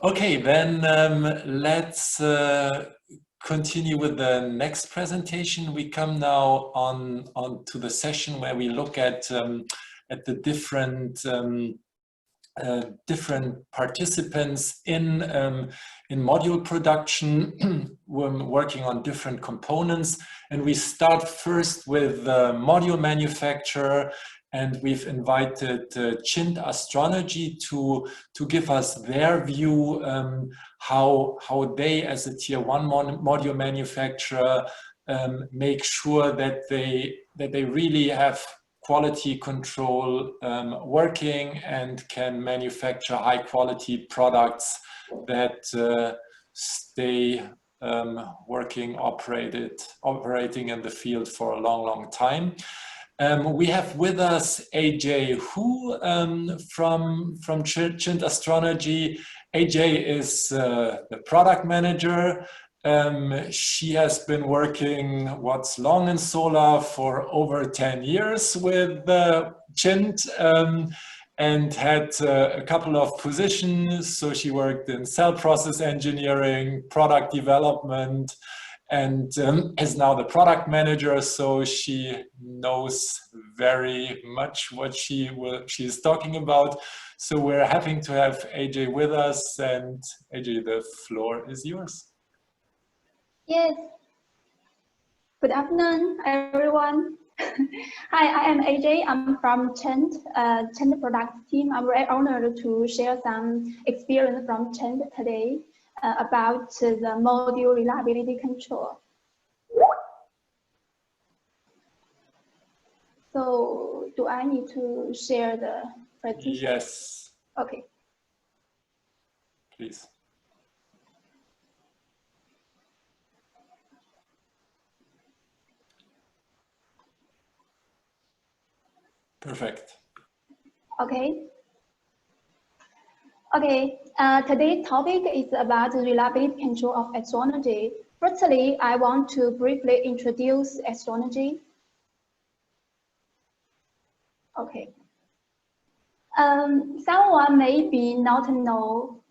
Okay, then let's continue with the next presentation. We come now on to the session where we look at the different participants in module production, working on different components. And we start first with the module manufacturer, and we've invited Chint Astronergy to give us their view how they, as a tier 1 module manufacturer, make sure that they really have quality control working and can manufacture high quality products that stay operating in the field for a long time. We have with us AJ Hu from Chint Astronergy. AJ is the product manager. She has been working long in solar for over 10 years with Chint and had a couple of positions. So she worked in cell process engineering, product development, and is now the product manager. So she knows very much what she is talking about. So we're happy to have AJ with us, and AJ, the floor is yours. Yes. Good afternoon, everyone. Hi, I am AJ. I'm from Chint Product team. I'm very honored to share some experience from Chint today about the module reliability control. So, do I need to share the presentation? Yes. Okay. Please. Perfect. Okay. Okay. Today's topic is about the reliability control of Astronergy. Firstly, I want to briefly introduce Astronergy. Okay. Someone maybe not know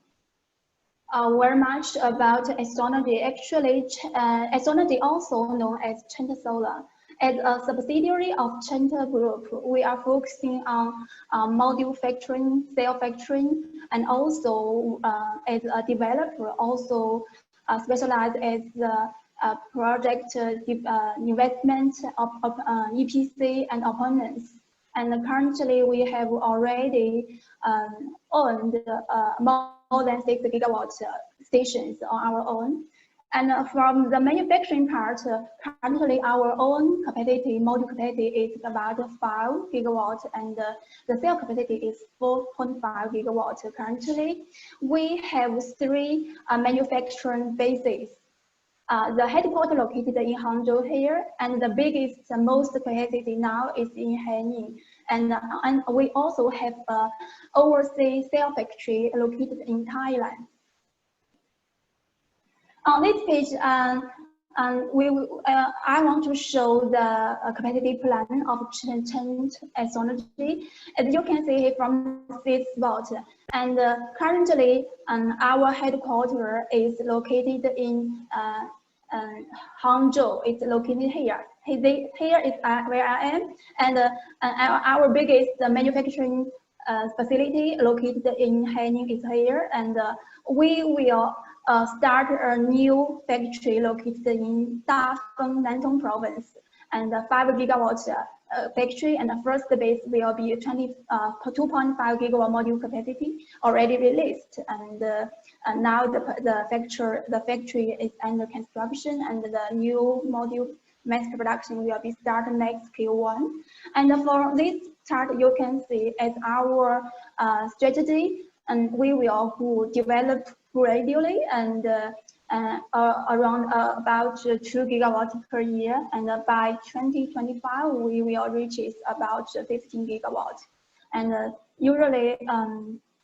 very much about Astronergy. Actually, Astronergy, also known as Chint Solar. As a subsidiary of Chint Group, we are focusing on module factoring, cell factoring, and also as a developer, also specialized as project investment of EPC and opponents. And currently, we have already owned more than 6 gigawatt stations on our own. And from the manufacturing part, currently our own capacity, module capacity is about 5 gigawatts, and the cell capacity is 4.5 gigawatts currently. We have 3 manufacturing bases. The headquarters located in Hangzhou here, and the biggest, most capacity now is in Haining. And we also have an overseas cell factory located in Thailand. On this page, I want to show the capacity plan of Chint Astronergy. As you can see from this spot, and currently our headquarters is located in Hangzhou. It's located here. Here is where I am, and our biggest manufacturing facility located in Haining is here, and we will start a new factory located in Dafeng, Nantong province, and a 5 gigawatt factory, and the first base will be 2.5 gigawatt module capacity already released, and now the factory is under construction, and the new module mass production will be started next Q1. And for this chart, you can see as our strategy, and we will develop gradually and around about 2 gigawatts per year, and by 2025 we will reach about 15 gigawatts. And usually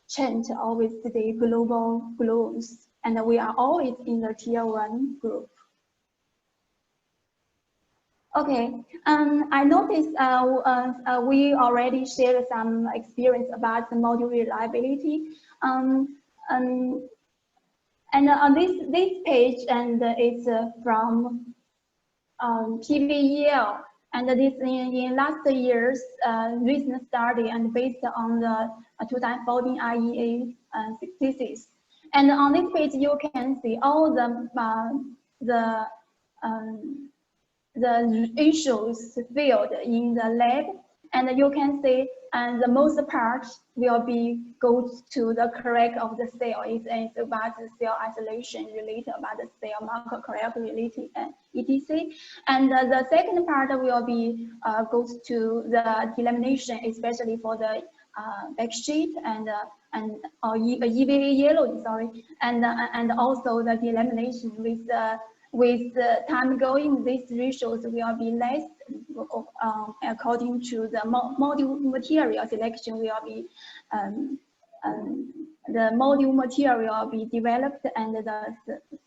Chint always the global goals, and we are always in the tier 1 group. Okay, I noticed we already shared some experience about the module reliability. And on this page, and it's from PVEL, and this in last year's recent study and based on the 2014 IEA thesis. And on this page, you can see all the issues field in the lab, and you can see, and the most part will be goes to the correct of the cell. It's about the cell isolation related, about the cell marker correct related, and etc. And the second part will be goes to the delamination, especially for the backsheet and EVA yellow, sorry, and also the delamination with the time going, these ratios will be less according to the module material selection will be the module material will be developed, and the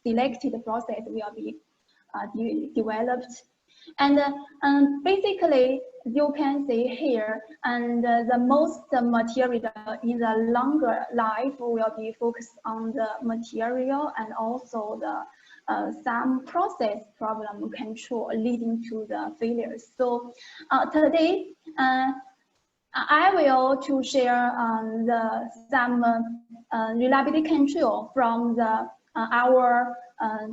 selected process will be developed. And basically, you can see here, and the most material in the longer life will be focused on the material and also the some process problem control leading to the failures. So today, I will to share some reliability control from our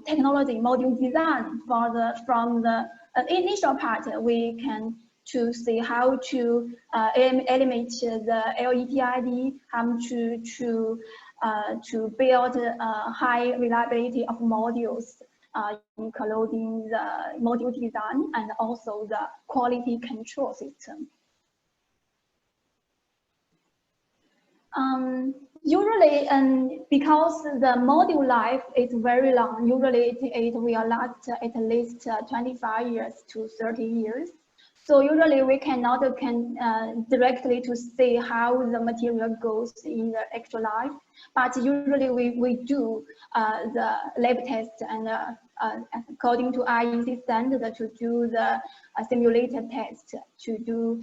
technology module design from the initial part. We can to see how to eliminate the LETID, how to build a high reliability of modules, including the module design and also the quality control system. Usually, because the module life is very long, usually it will last at least 25 years to 30 years. So usually we cannot directly to see how the material goes in the actual life, but usually we do the lab test and according to IEC standard to do the simulated test to do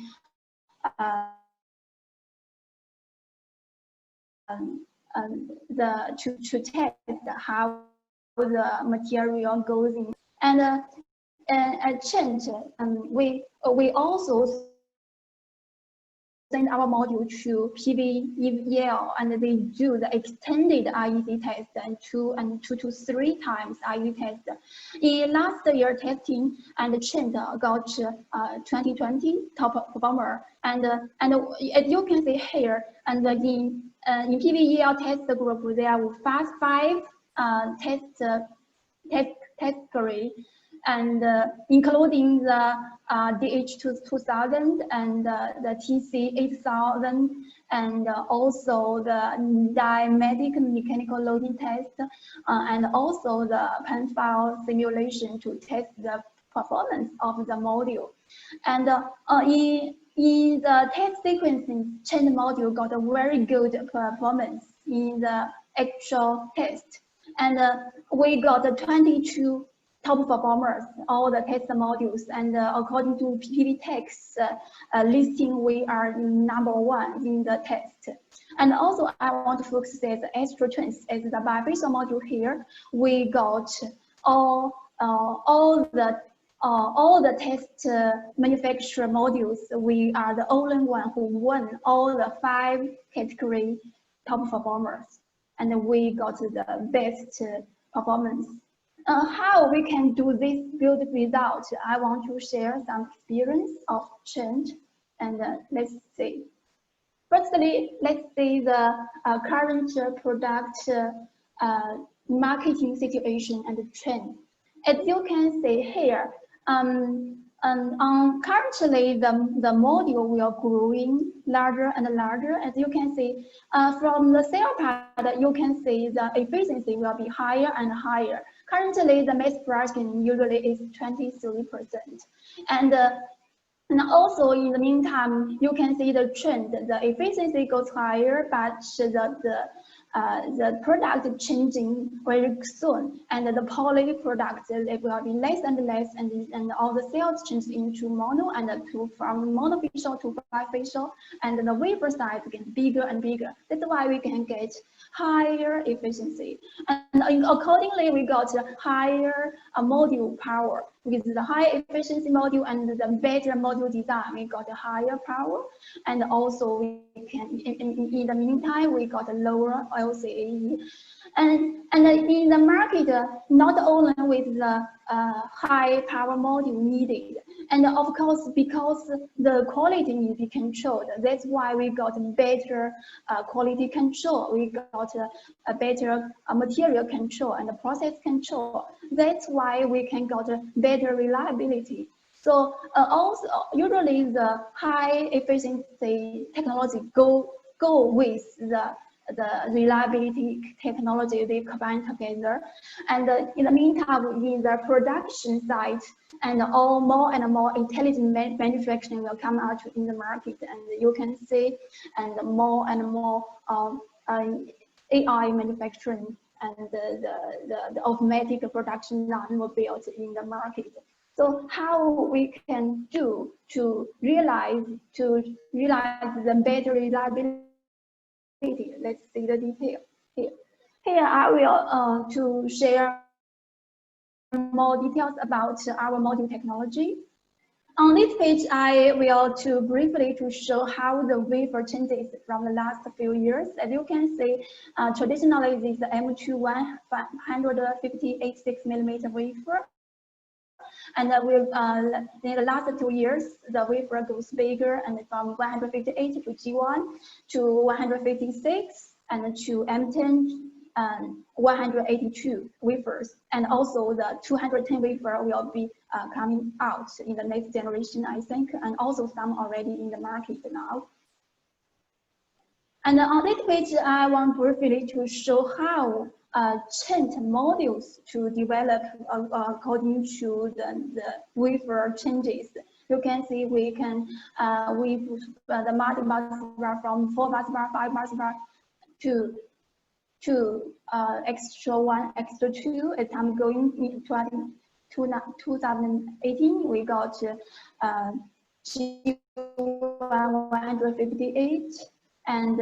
to test how the material goes in. And at Chint, we also send our module to PVEL, and they do the extended IEC test and two to three times IEC test. In last year testing, and Chint got 2020 top performer, and as you can see here, and in PVEL test group, there are five test category, and including the DH2000 and the TC8000, and also the diametric mechanical loading test, and also the Bifacial simulation to test the performance of the module. And in the test sequencing, Chint module got a very good performance in the actual test. And we got 22 top performers, all the test modules, and according to PVTech's listing, we are #1 in the test. And also, I want to focus as Astro Twins as the bifacial module here. We got all the test manufacturer modules. We are the only one who won all the 5 category top performers, and we got the best performance. How we can do this good result? I want to share some experience of Chint, and let's see. Firstly, let's see the current product marketing situation and trend. As you can see here, currently the module will growing larger and larger. As you can see, from the cell part, you can see the efficiency will be higher and higher. Currently, the mass production usually is 23%. And also in the meantime, you can see the trend. The efficiency goes higher, but the product changing very soon, and the poly products, it will be less and less, and all the cells change into mono, and from monofacial to bifacial, and the wafer size get bigger and bigger. That's why we can get higher efficiency. And accordingly, we got higher module power. With the high efficiency module and the better module design, we got a higher power. And also we can, in the meantime, we got a lower LCAE. And in the market, not only with the high power module needed, and of course, because the quality needs to be controlled, that's why we got better quality control. We got a better material control and process control. That's why we can got better reliability. So also, usually the high efficiency technology go with the reliability technology. They combine together, and in the meantime, in the production side, and more and more intelligent manufacturing will come out in the market, and you can see, and more AI manufacturing and the automatic production line will be built in the market. So how we can do to realize the better reliability? Let's see the detail here. Here I will to share more details about our module technology. On this page, I will to briefly to show how the wafer changes from the last few years. As you can see, traditionally this is the M2 158.6mm wafer. And in the last 2 years, the wafer goes bigger, and from 158 to G1 to 156 and to M10 and 182 wafers. And also the 210 wafer will be coming out in the next generation, I think, and also some already in the market now. And on this page, I want briefly to show how Chint modules to develop according to the wafer changes. You can see we can the multi-bus bar from 4 bus bar, 5 bus bar to extra 1, extra 2. As I'm going into 2018, we got G158 and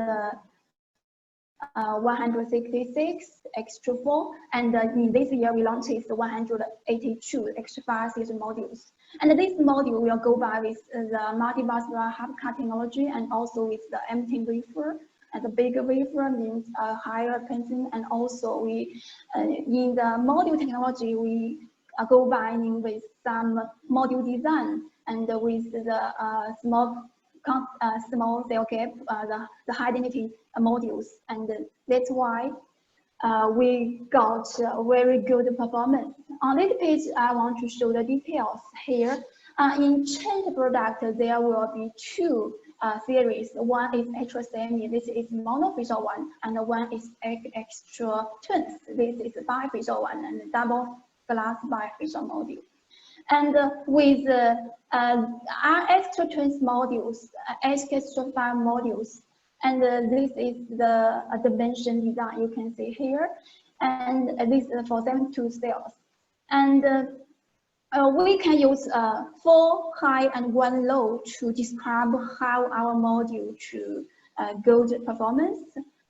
166 extra 4, and in this year we launched 182 extra 5 series modules. And this module will go by with the multi-bus half cut technology, and also with the M10 wafer. And the bigger wafer means higher printing, and also we in the module technology we go by with some module design, and with the small cell gap, the high density modules, and that's why we got very good performance. On this page, I want to show the details here. In Chint product, there will be 2 series. One is extra semi, this is monofacial one, and one is extra twins. This is bifacial one, and double glass bifacial module. And with extra twins modules, extra 5 modules, and this is the dimension design you can see here, and this is for 72 cells. And we can use 4 high and 1 low to describe how our module to good performance.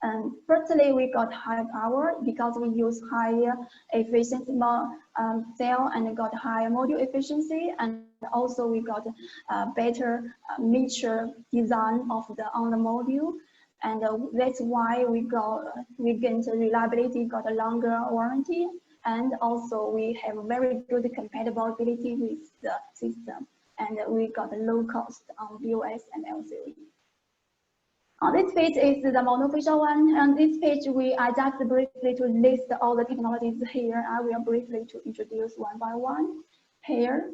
And firstly, we got high power because we use higher efficiency cell and got higher module efficiency, and also we got better mixture design of on the module, and that's why we gained reliability, got a longer warranty, and also we have very good compatibility with the system, and we got a low cost on BOS and LCOE. On this page is the monofacial one. On this page, I just briefly to list all the technologies here. I will briefly to introduce one by one here.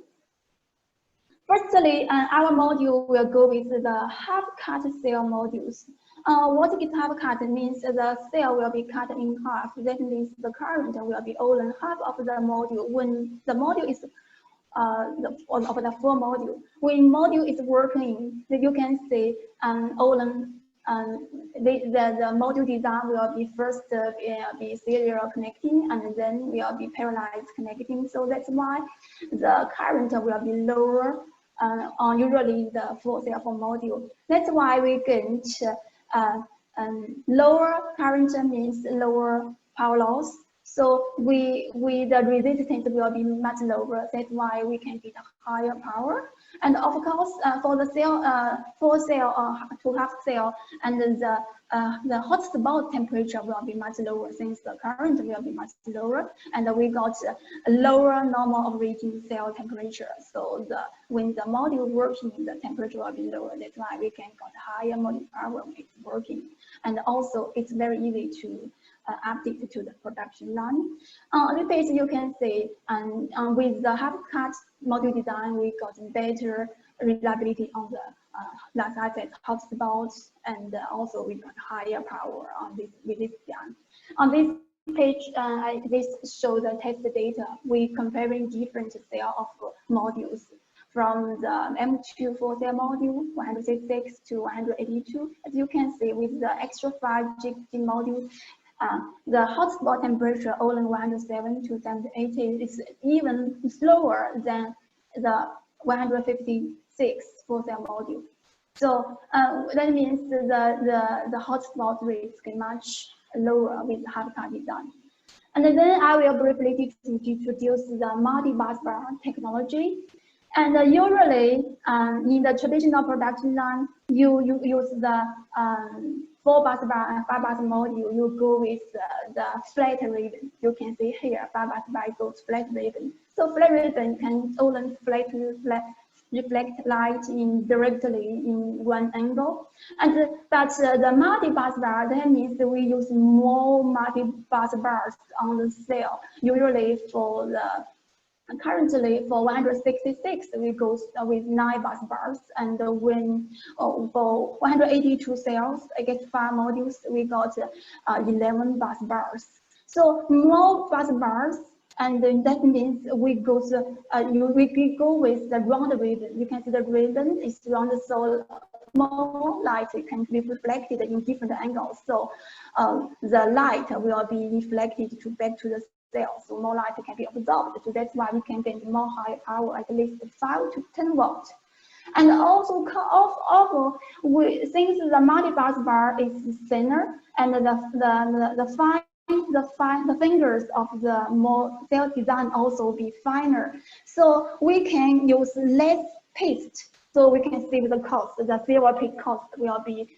Firstly, our module will go with the half-cut cell modules. What is half-cut means the cell will be cut in half. That means the current will be only half of the module. When the module is of the full module, when module is working, you can see only the module design will be first be serial connecting, and then will be parallelized connecting. So that's why the current will be lower on usually the full cell phone module. That's why we get lower current means lower power loss. So the resistance will be much lower. That's why we can get a higher power. And of course, for the cell, full cell or to half cell, and the hotspot temperature will be much lower since the current will be much lower, and we got a lower normal operating cell temperature. So when the module working, the temperature will be lower. That's why we can get higher module power when it's working. And also, it's very easy to update to the production line. On this page, you can see, with the half-cut module design, we got better reliability on the like I said, hotspots, and also we got higher power on this with this design. On this page, this shows the test data. We comparing different cell of modules from the M2 full cell module 166 to 182. As you can see, with the extra 5 GT module, the hotspot temperature only 107 to 780 is even slower than the 156 full cell module. So that means the hotspot risk is much lower with half-cut design. And then I will briefly introduce the multi-bus bar technology. And usually in the traditional production line, you use the 4-bus bar and 5-bus module. You go with the flat ribbon. You can see here, 5-bus bar goes flat ribbon. So flat ribbon can only reflect light directly in one angle. And but the multi-bus bar, that means we use more multi-bus bars on the cell. Usually for the currently for 166, we go with 9 bus bars, and when for 182 cells, I guess 5 modules, we got 11 bus bars. So more bus bars, and that means we go with the round ribbon. You can see the ribbon is round, so more light can be reflected in different angles. So the light will be reflected back to the cell, so more light can be absorbed. So that's why we can get more high power, at least 5 to 10 watts. And also, since the multi-bus bar is thinner, and the fingers of the more cell design also be finer, so we can use less paste. So we can save the cost. The silver paste cost will be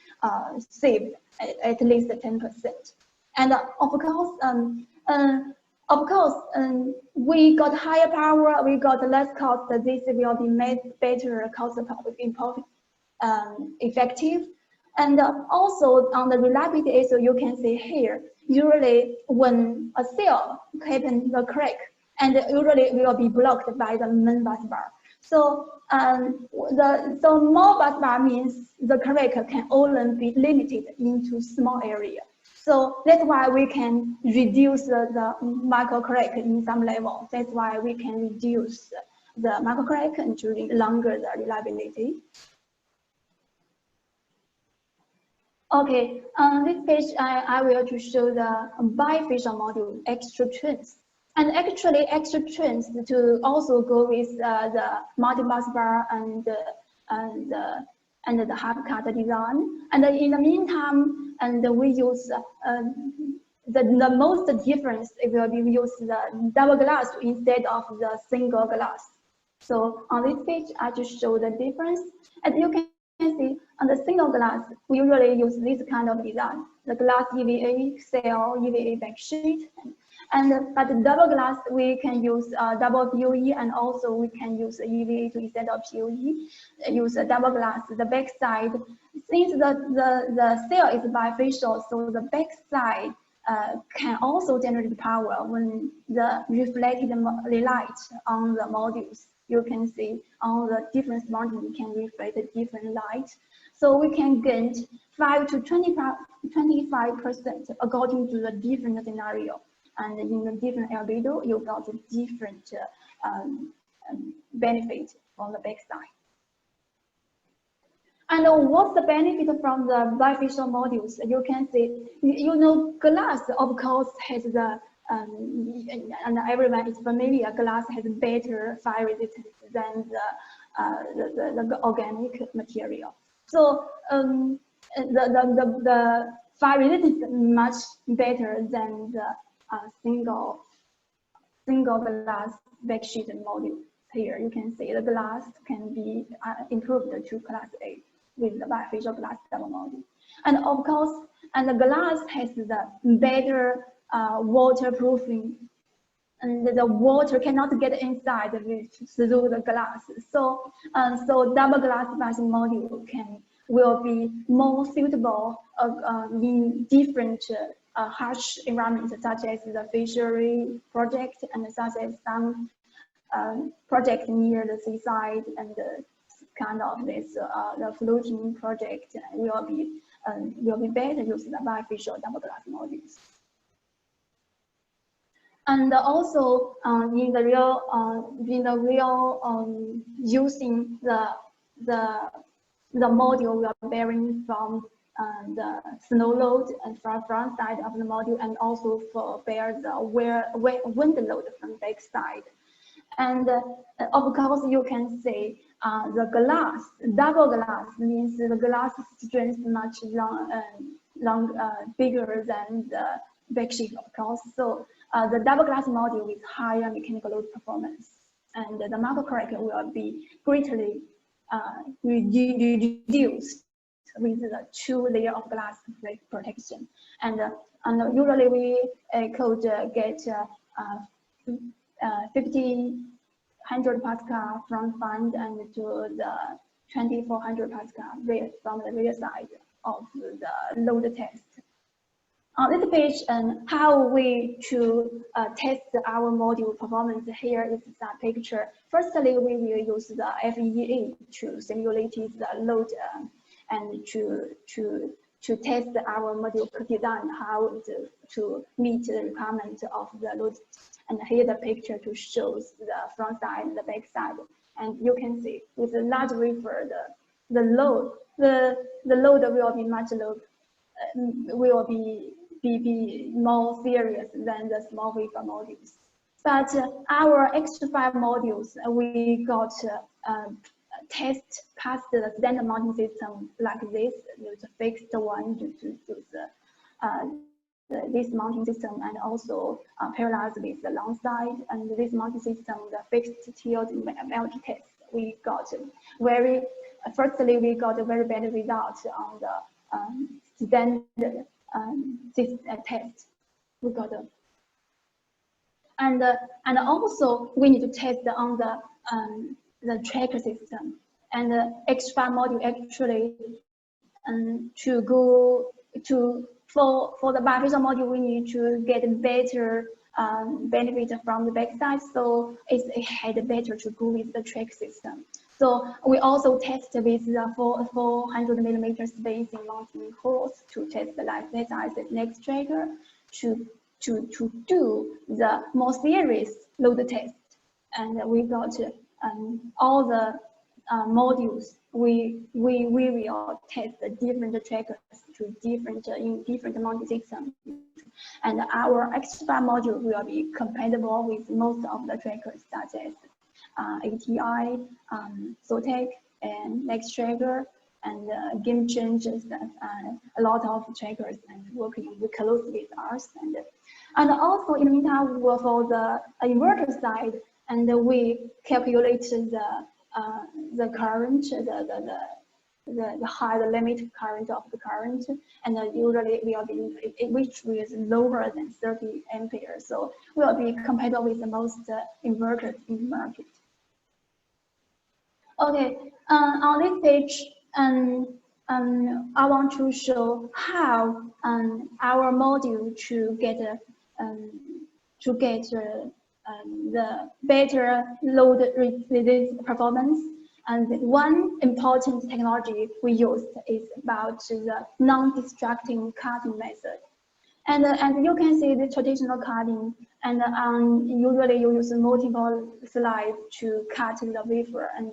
saved at least 10%. And of course, we got higher power, we got less cost. This will be made better cost effective. And also on the reliability issue, you can see here, usually when a cell happens the crack, and usually will be blocked by the main bus bar. So so more bus bar means the crack can only be limited into small area. So that's why we can reduce the micro crack in some level. That's why we can reduce the micro crack and during longer the reliability. Okay, on this page, I will to show the bifacial module, extra twins. And actually, extra twins to also go with the multi-bus bar and the half-cut design. And in the meantime, we use the most difference, it will be use the double glass instead of the single glass. So on this page, I just show the difference. As you can see, on the single glass, we usually use this kind of design, the glass EVA cell, EVA backsheet. But the double glass, we can use double POE, and also we can use EVA instead of POE. Use a double glass. The back side, since the cell is bifacial, so the back side can also generate power when the reflected light on the modules. You can see on the different modules can reflect different light. So we can gain 5 to 25% according to the different scenario. And in the different albedo, you got a different benefit on the backside. And what's the benefit from the bifacial modules? You can see, glass, of course, has the, and everyone is familiar, glass has better fire resistance than the organic material. So the fiber is much better than the single glass backsheet module. Here you can see the glass can be improved to class A with the bifacial glass double module. And of course, and the glass has the better waterproofing, and the water cannot get inside through the glass. So, so double glass bifacial module will be more suitable in different harsh environments, such as the fishery project and such as some project near the seaside, and kind of this the floating project will be better using the bifacial double glass modules. And also in the real using the module, we are bearing from the snow load and from front side of the module, and also for bear the wind load from back side. And of course, you can say the glass, double glass means the glass strength much bigger than the backsheet, of course. So the double glass module with higher mechanical load performance, and the marker corrector will be greatly reduced with the 2 layers of glass protection. And usually we could get 1,500 Pascal from front and to the 2,400 Pascal from the rear side of the load test. On this page, how we to test our module performance, here is the picture. Firstly, we will use the FEA to simulate the load and to test our module design, how to meet the requirement of the load. And here the picture to shows the front side and the back side. And you can see with the large wafer, the load will be much low, will be more serious than the small wafer modules. But our extra 5 modules, we got test past the standard mounting system like this. There's a fixed one to this mounting system, and also parallel with the long side. And this mounting system, the fixed tilt melt test, we got firstly we got a very bad result on the standard test. We got and also we need to test on the tracker system, and the extra module actually for the bifacial module, we need to get better benefit from the backside, so it had better to go with the track system. So we also test with the 400mm spacing mounting holes to test the light size next tracker to do the more serious load test. And we got all the modules. We will test the different trackers to in different mounting systems, and our extra module will be compatible with most of the trackers such as ATI, Zotac, and Next Tracker, and game changes, a lot of trackers, and working closely with us. And also in the meantime, for the inverter side, and we calculate the current, the limit current of the current, and usually will be which is lower than 30 amperes, so will be compatible with the most inverters in the market. Okay, on this page, I want to show how our module to get the better load resistance performance. And one important technology we used is about the non-destructing cutting method. And you can see the traditional cutting, and usually you use multiple slides to cut the wafer, and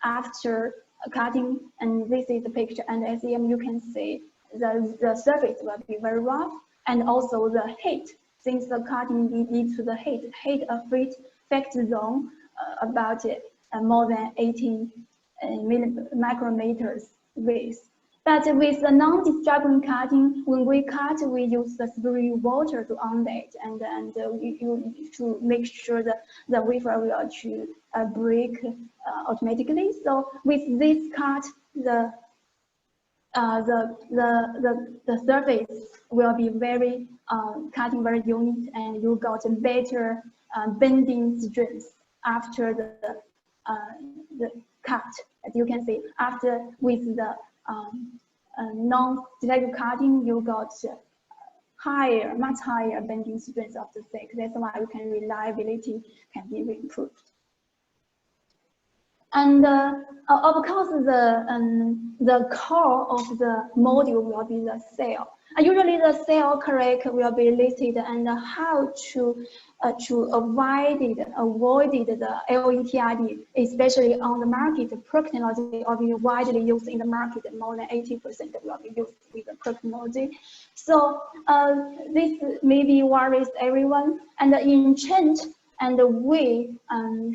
after cutting, and this is the picture, and as you can see, the surface will be very rough, and also the heat, since the cutting leads to the heat effect zone about more than 18 micrometers width. But with the non-destructive cutting, when we cut, we use the spray water to on it, and you to make sure that the wafer will to break automatically. So with this cut, the surface will be very cutting very unique, and you got a better bending strength after the cut. As you can see, after with the non-destructive cutting, you got higher, much higher bending strength of the stick. That's why you can reliability can be improved. And of course, the core of the module will be the cell. Usually, the cell correct will be listed and how to avoid the LETID, especially on the market. PRO technology will be widely used in the market. More than 80% will be used with the PRO technology. So this maybe worries everyone. And in Chint, and we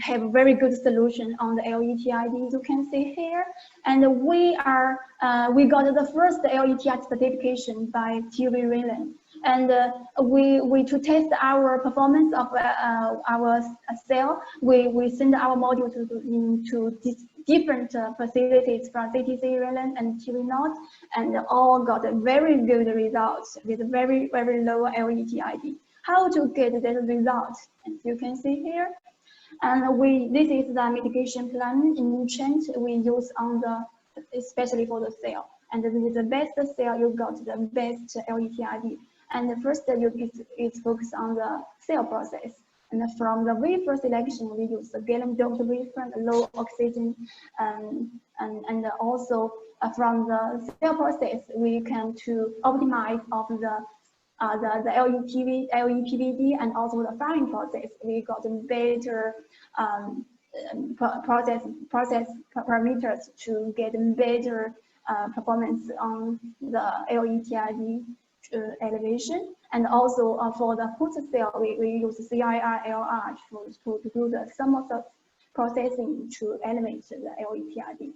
have a very good solution on the LETID, you can see here. And we got the first LETID certification by TVEL. And we to test our performance of our cell, we send our module into different facilities from CTC, RELAN, and TVNOT, and all got very good results with very, very low LETID. How to get that result? As you can see here, and this is the mitigation plan in Chint we use on the, especially for the cell. And with the best cell, you got the best LETID. And the first is focused on the cell process. And from the wafer selection, we use the gallium doped wafer, low oxygen, and also from the cell process, we can to optimize of the LEPVD and also the firing process. We got better process parameters to get better performance on the LETID elevation. And also for the host cell, we use CIR-LR to do the thermal processing to elevate the LETID.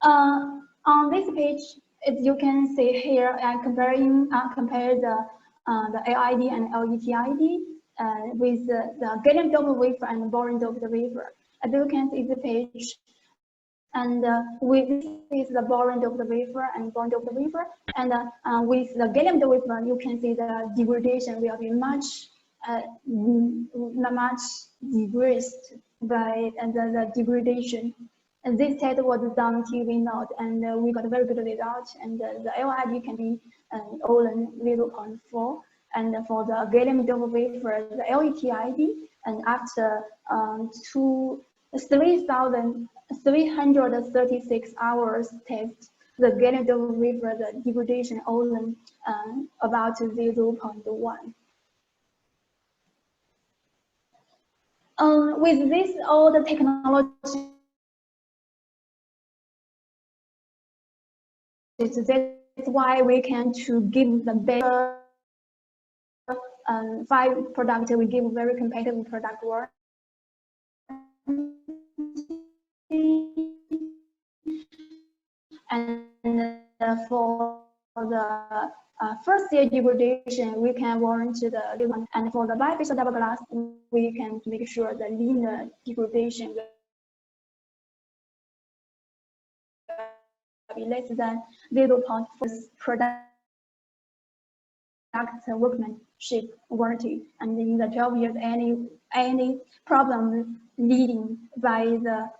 On this page, as you can see here, compare the LID and LETID with the gallium doped wafer and boron doped wafer. As you can see the page, and this is the boron doped wafer and boron doped wafer. And with the gallium doped wafer, you can see the degradation will be much decreased by the degradation. And this test was done TVNOT, and we got a very good result. And the LID can be Olin 0.4, and for the gallium doped wafer, the LETID, and after 3,336 hours test, the gallium doped wafer, the degradation Olin about 0.1. With this, all the technology. That's why we can to give the better 5 products. We give very competitive product warranty. And for the first year degradation, we can warranty the one. And for the bifacial double glass, we can make sure the linear degradation be less than 0.4 product workmanship warranty. And in the 12 years, any problem leading by the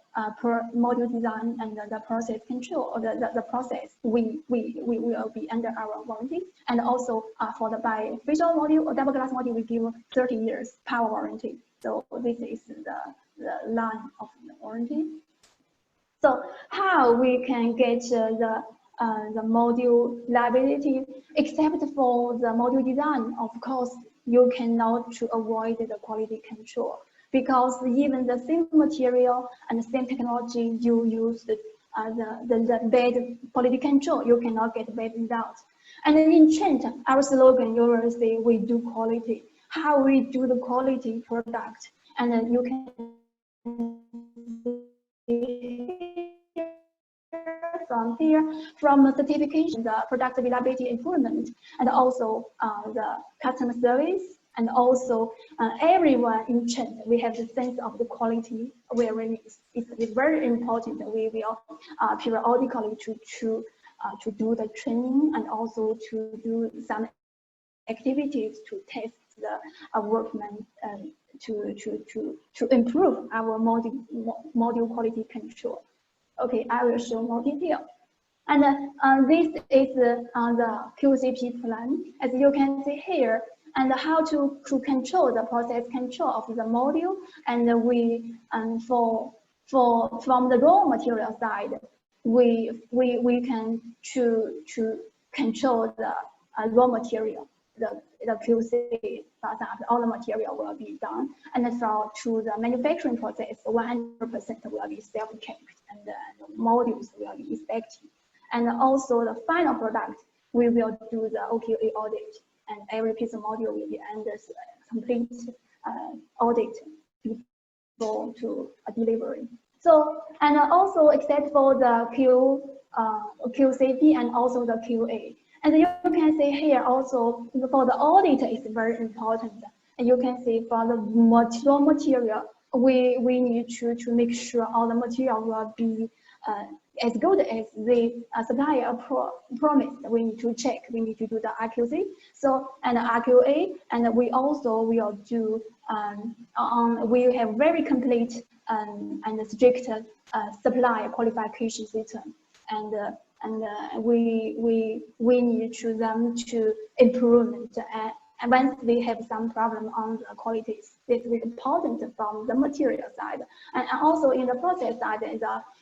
module design and the process control or the process, we will be under our warranty. And also for the bifacial module or double glass module, we give 30 years power warranty. So this is the line of the warranty. So how we can get the module reliability, except for the module design, of course, you cannot to avoid the quality control, because even the same material and the same technology you use the bad quality control, you cannot get bad results. And in Chint, our slogan, you will say, we do quality. How we do the quality product, and then you can see from the certification, the product reliability improvement, and also the customer service, and also everyone in Chint, we have the sense of the quality awareness. It's very important that we will periodically to do the training and also to do some activities to test the workman to improve our module quality control. Okay, I will show more detail. And this is the QCP plan, as you can see here, and how to control the process control of the module. And we from the raw material side, we can to control the raw material, the QC process, all the material will be done, and to the manufacturing process, 100% will be self-checked, and the modules will be inspected, and also the final product, we will do the OQA audit, and every piece of module will be under complete audit before to delivery. So, and also except for the QCP and also the QA. And you can see here also for the audit is very important. And you can see for the raw material, we need to make sure all the material will be as good as the supplier promised. We need to check, we need to do the RQC, so, and RQA, and we also will do, we have very complete and strict supplier qualification system. And we need to them to improvement. And once we have some problem on the qualities, it's very important from the material side. And also in the process side,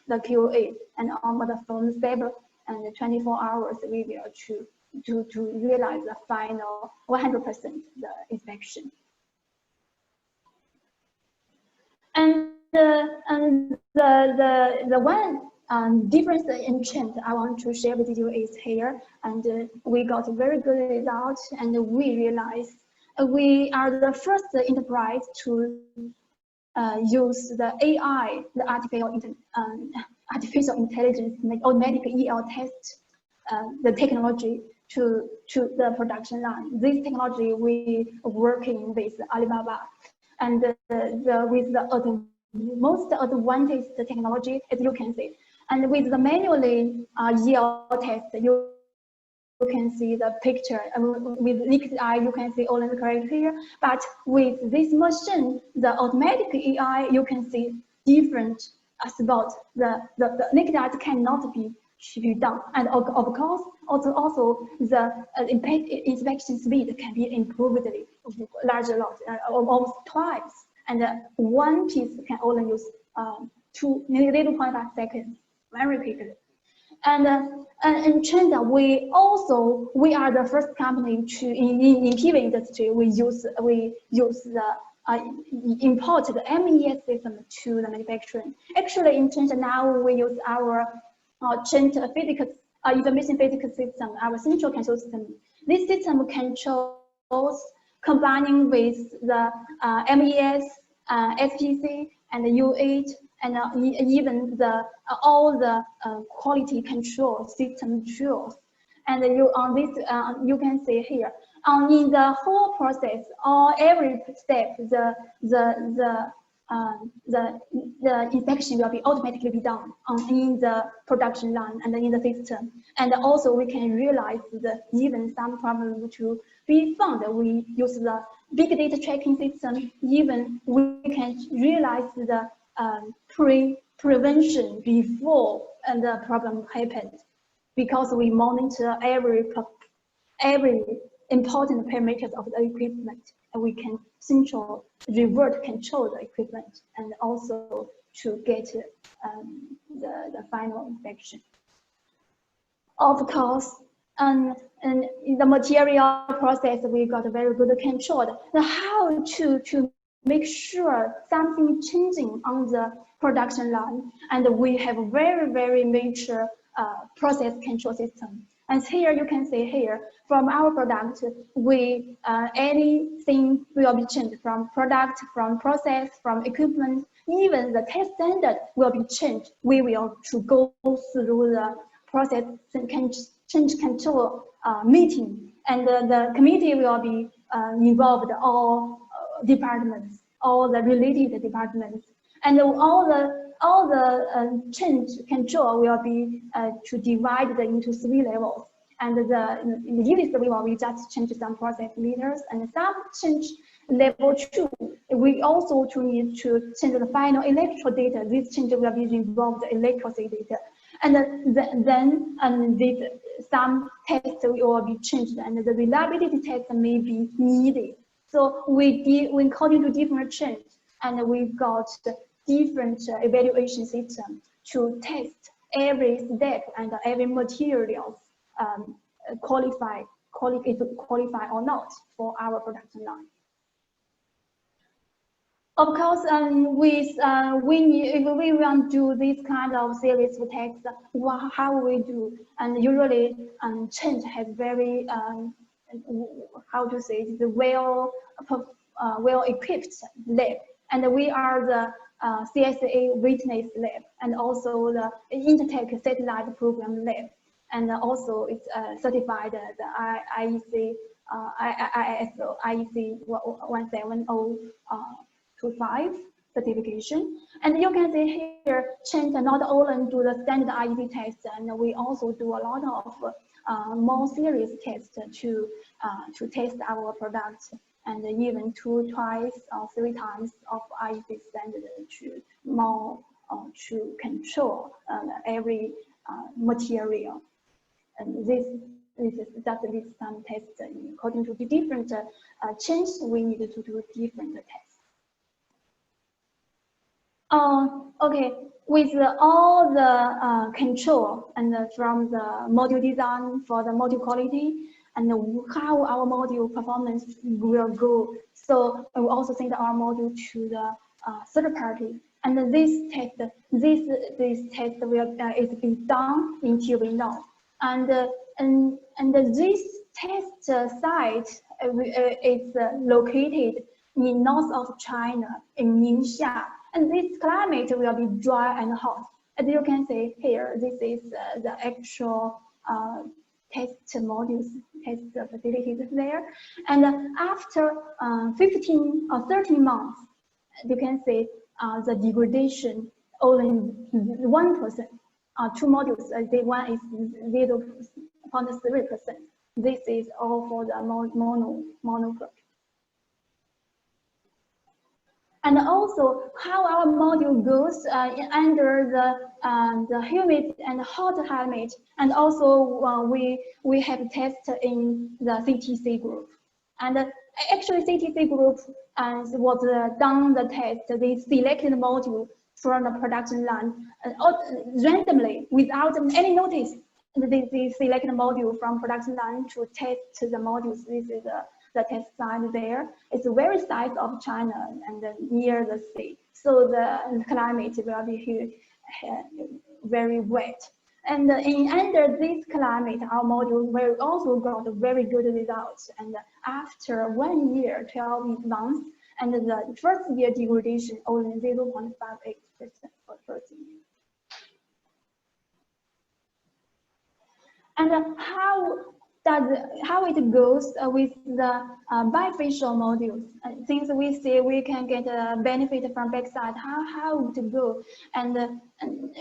the QA, and on the phone stable and 24 hours, we will to realize the final 100% the inspection. And the one difference in Chint I want to share with you is here, and we got a very good result, and we realized we are the first enterprise to use the AI, the artificial intelligence, automatic EL test, the technology to the production line. This technology we working with Alibaba, and with the most advanced technology, as you can see. And with the manually EL test, you can see the picture. With naked eye, you can see all the correct here. But with this machine, the automatic AI, you can see different spots. The naked eye cannot be done. And of course, also the inspection speed can be improved large a lot, almost twice. And one piece can only use 0.5 seconds, very quickly. And in China, we are the first company to in PV industry. We use the import the MES system to the manufacturing. Actually, in China now we use our Chint physics information physics system, our central control system. This system controls combining with the MES, SPC, and U8, and even the all the quality control system tools. And you can see here in the whole process, every step, the inspection will be automatically done in the production line and in the system. And also we can realize even some problem to be found. We use the big data tracking system. Even we can realize the prevention before the problem happened, because we monitor every important parameters of the equipment, and we can revert control the equipment, and also to get the final inspection. Of course, and in the material process, we got a very good control. Now, how to make sure something changing on the production line, and we have a very major process control system. And here you can see here, from our product, we anything will be changed from product, from process, from equipment, even the test standard will be changed. We will to go through the process change control meeting, and the committee will be involved all departments, all the related departments, and all the change control will be to divide into 3 levels. And in unit 3, we just change some process meters, and some change level 2. We also need to change the final electro data. This change will be involved electricity data. And then some tests will be changed, and the reliability test may be needed. So we according to different change, and we've got different evaluation system to test every step and every materials qualify or not for our production line. Of course, if we want to do this kind of series of tests, how we do? And usually, Chint has very how to say it, the well equipped lab, and we are the CSA Witness Lab, and also the Intertech Satellite Program Lab, and also it's certified the IEC ISO IEC 17025 certification. And you can see here, Chint not only do the standard IEC tests, and we also do a lot of more serious tests to test our products, and even 2, twice, or 3 times of IEC standard to more to control every material. And this is just some tests. According to the different changes, we need to do different tests. Okay, with all the control and from the module design for the module quality, and how our module performance will go. So we also send our module to the third party, and this test will is being done until we know. And this test site is located in north of China, in Ningxia, and this climate will be dry and hot. As you can see here, this is the actual test modules, test facilities there. And after 15 or 13 months, you can see the degradation only 1%. 2 modules, the one is 0.3%. This is all for the mono product. And also how our module goes under the humid and hot climate, and also we have tested in the CTC group, and actually CTC group was done the test. They selected the module from the production line randomly without any notice. They select the module from production line to test the modules. This is the test site there. It's the very size of China and near the sea. So the climate will be here, very wet. And under this climate, our module will also got very good results. And after 1 year, 12 months, and the first year degradation only 0.58% for the first year. And how it goes with the bifacial modules? Since we see we can get a benefit from backside, how it go? And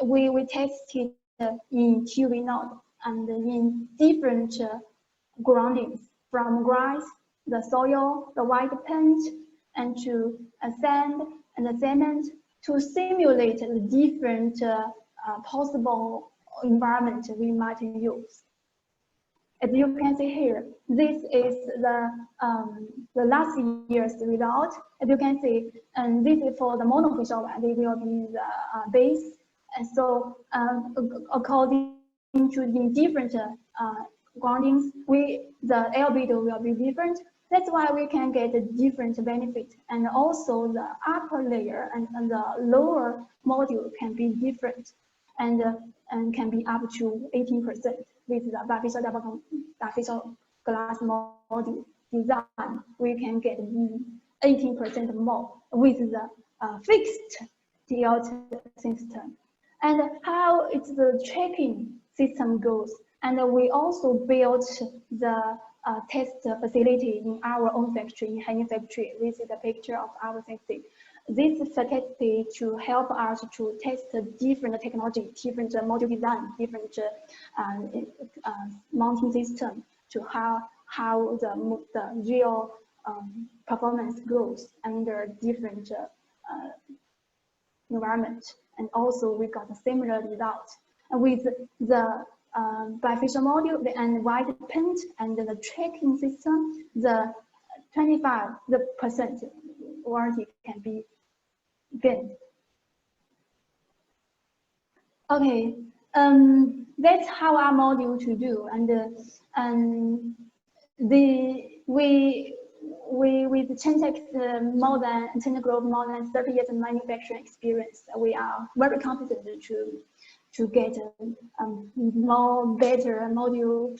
we tested in QV node and in different groundings, from grass, the soil, the white paint, and to sand and the cement, to simulate the different possible environment we might use. As you can see here, this is the last year's result. As you can see, and this is for the monofacial one, they will be the base. And so according to the different groundings, the albedo will be different. That's why we can get a different benefit. And also the upper layer and the lower module can be different. and can be up to 18% with the bifacial glass module design. We can get 18% more with the fixed tilt system. And how it's the tracking system goes. And we also built the test facility in our own factory, in Haining factory. This is a picture of our factory. This facility to help us to test different technology, different module design, different mounting system, to how the real performance goes under different environment. And also we got a similar result. And with the bifacial module and white paint and the tracking system, the 25% warranty can be gained. Okay, that's how our module to do. And we with Chintex more than 30 years of manufacturing experience, we are very confident to get more better module,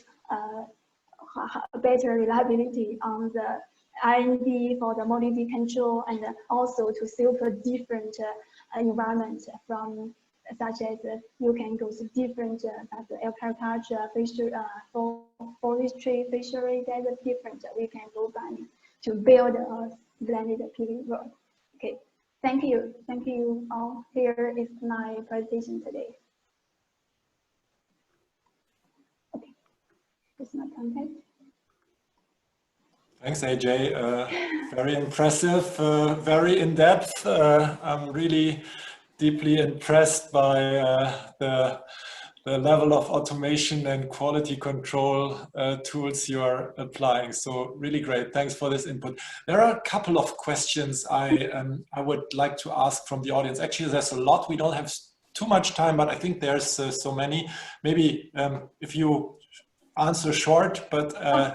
better reliability on the R&D for the module control, and also to super different environment from such as you can go to different agriculture, forestry, fishery, that's different. We can go by to build a blended PVEL. Okay, thank you all. Here is my presentation today. Okay, this is my contact. Thanks, AJ. Very impressive, very in-depth. I'm really deeply impressed by the level of automation and quality control tools you are applying. So really great. Thanks for this input. There are a couple of questions I would like to ask from the audience. Actually, there's a lot. We don't have too much time, but I think there's so many. Maybe if you answer short, but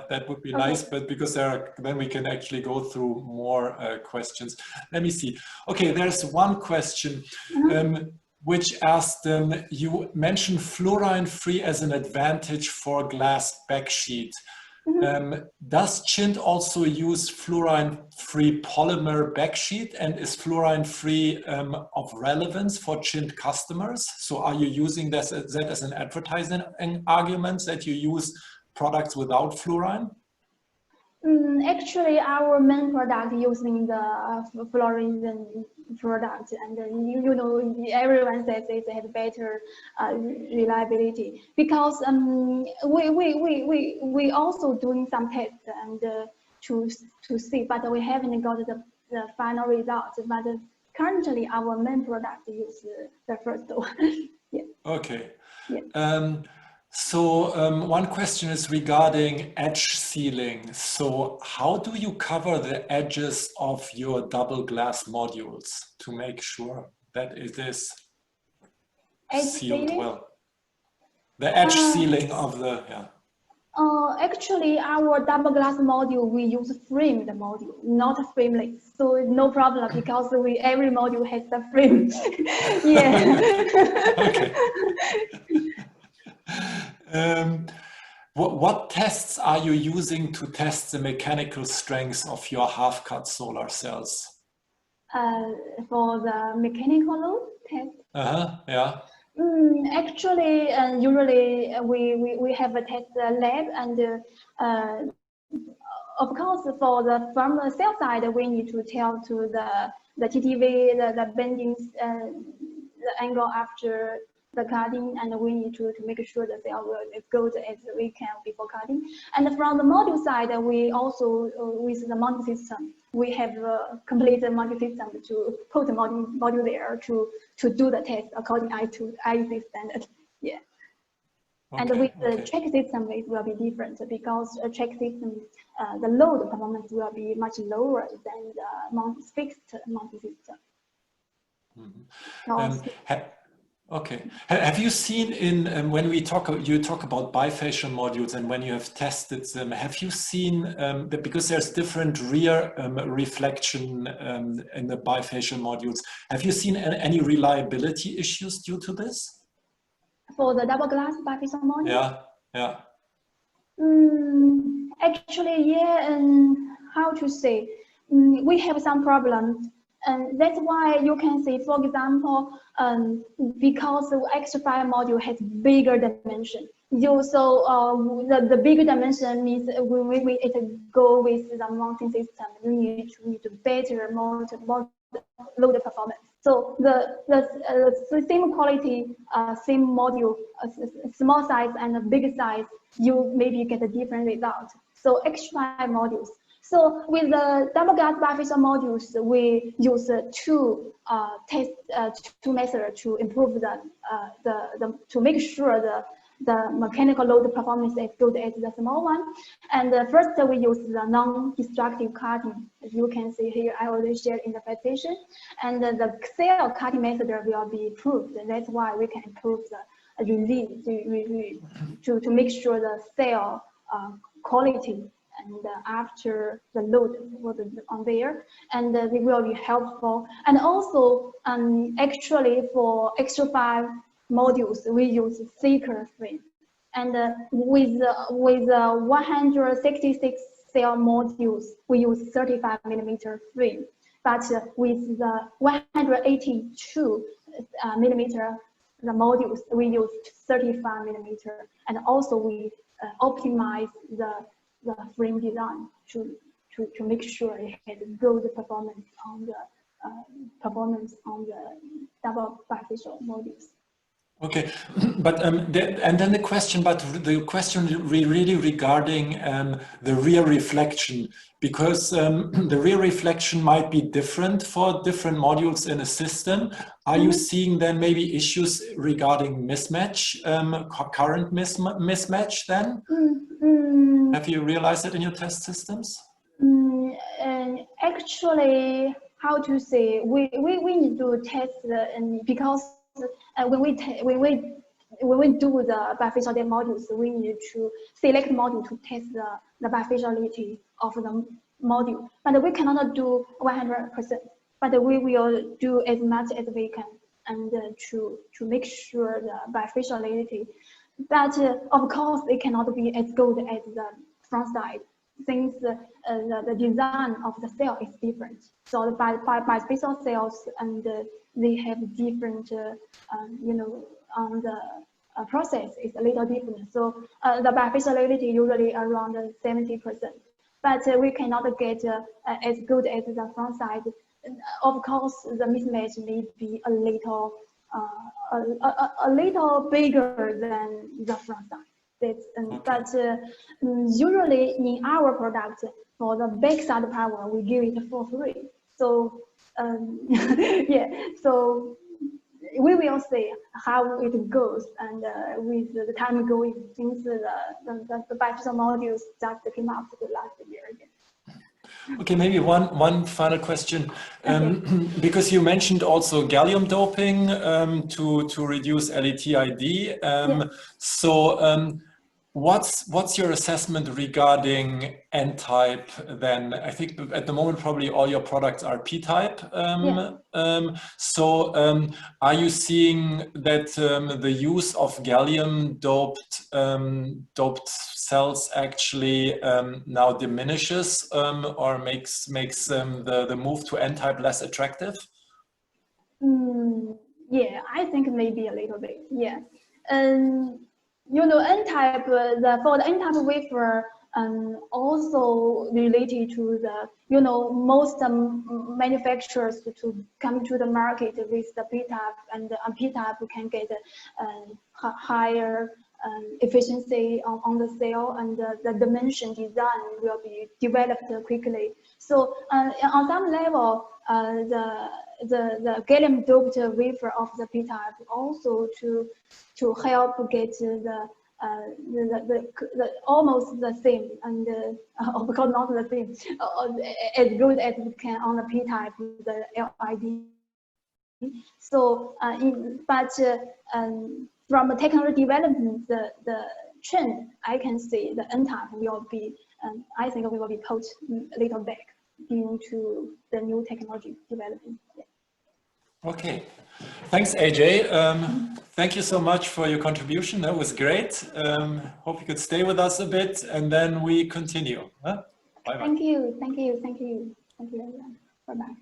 that would be nice, but because then we can actually go through more questions. Let me see. Okay, there's one question which asked, you mentioned fluorine-free as an advantage for glass backsheet. Does Chint also use fluorine-free polymer backsheet, and is fluorine-free of relevance for Chint customers? So are you using that as an advertising argument that you use products without fluorine? Actually, our main product using the fluorine product, and you know everyone says it has better reliability, because we also doing some tests and to see, but we haven't got the final result. But currently, our main product is the first one. Yeah. Okay. Yeah. So one question is regarding edge sealing. So how do you cover the edges of your double glass modules to make sure that it is sealed well? The edge sealing of the, yeah. Actually, our double glass module, we use framed module, not frameless. So no problem, because every module has the frame. Yeah. Okay. What tests are you using to test the mechanical strength of your half-cut solar cells? For the mechanical load test? Yeah. Actually, usually we have a test lab, and of course, from the cell side, we need to tell to the TTV, the bending, the angle after the cutting, and we need to make sure the cell will as good as we can before cutting. And from the module side, we also, with the mounting system, we have a complete mounting system to put the module there to do the test according to IEC standard. Yeah. Okay, and with the track system, it will be different, because a track system, the load performance will be much lower than the fixed mounting system. Okay. Have you seen when you talk about bifacial modules, and when you have tested them, have you seen that because there's different rear reflection in the bifacial modules, have you seen any reliability issues due to this? For the double glass bifacial module? Yeah, yeah. Actually, yeah, and how to say, we have some problems, and that's why you can see, for example, because the X5 module has bigger dimension. The bigger dimension means when we go with the mounting system, we need to better load performance. So the same quality, same module, small size and a big size, you maybe get a different result. So X5 modules. So with the double glass bifacial modules, we use two methods to improve to make sure the mechanical load performance is good as the small one. And first we use the non-destructive cutting. As you can see here, I already shared in the presentation. And the cell cutting method will be improved. And that's why we can improve the release to make sure the cell quality and after the load was on there, and it will be helpful. And also, actually for X5 modules, we use thicker frame. And with 166 cell modules, we use 35 millimeter frame. But with the 182 millimeter the modules, we use 35 millimeter. And also we optimize the frame design to make sure it has good performance on the double bifacial modules. Okay, but and then the question really regarding the rear reflection, because the rear reflection might be different for different modules in a system. Are you seeing then maybe issues regarding mismatch, current mismatch then? Have you realized it in your test systems? Actually, how to say, we need to test because when we do the bifacial modules, we need to select module to test the bifaciality of the module. But we cannot do 100%. But we will do as much as we can, and to make sure the bifaciality. But of course, it cannot be as good as the front side, since the design of the cell is different. So the bifacial cells, and they have different, on the process is a little different. So the bifaciality usually around 70%, but we cannot get as good as the front side. Of course, the mismatch may be a little bigger than the front side. But usually in our product, for the backside power, we give it for free. So yeah, so we will see how it goes, and with the time going, since the bifacial modules just came out last year again. Okay, maybe one final question, because you mentioned also gallium doping to reduce LETID. So what's your assessment regarding N-type then? I think at the moment probably all your products are P-type. So are you seeing that the use of gallium doped cells actually now diminishes or makes the move to N-type less attractive? Yeah, I think maybe a little bit. Yeah, N-type, for the N-type wafer, also related to the, most manufacturers to come to the market with the P-type, and P-type can get higher efficiency on the cell, and the dimension design will be developed quickly. So on some level, the gallium doped wafer of the P-type also to help get the almost the same, and of course not the same, as good as we can on the P-type, the LID. So from a technology development, the trend, I can say the N-type will be, I think we will be pushed a little back due to the new technology development. Yeah. Okay, thanks AJ. thank you so much for your contribution. That was great. Hope you could stay with us a bit, and then we continue. Huh? Bye-bye. Thank you, everyone. Bye-bye.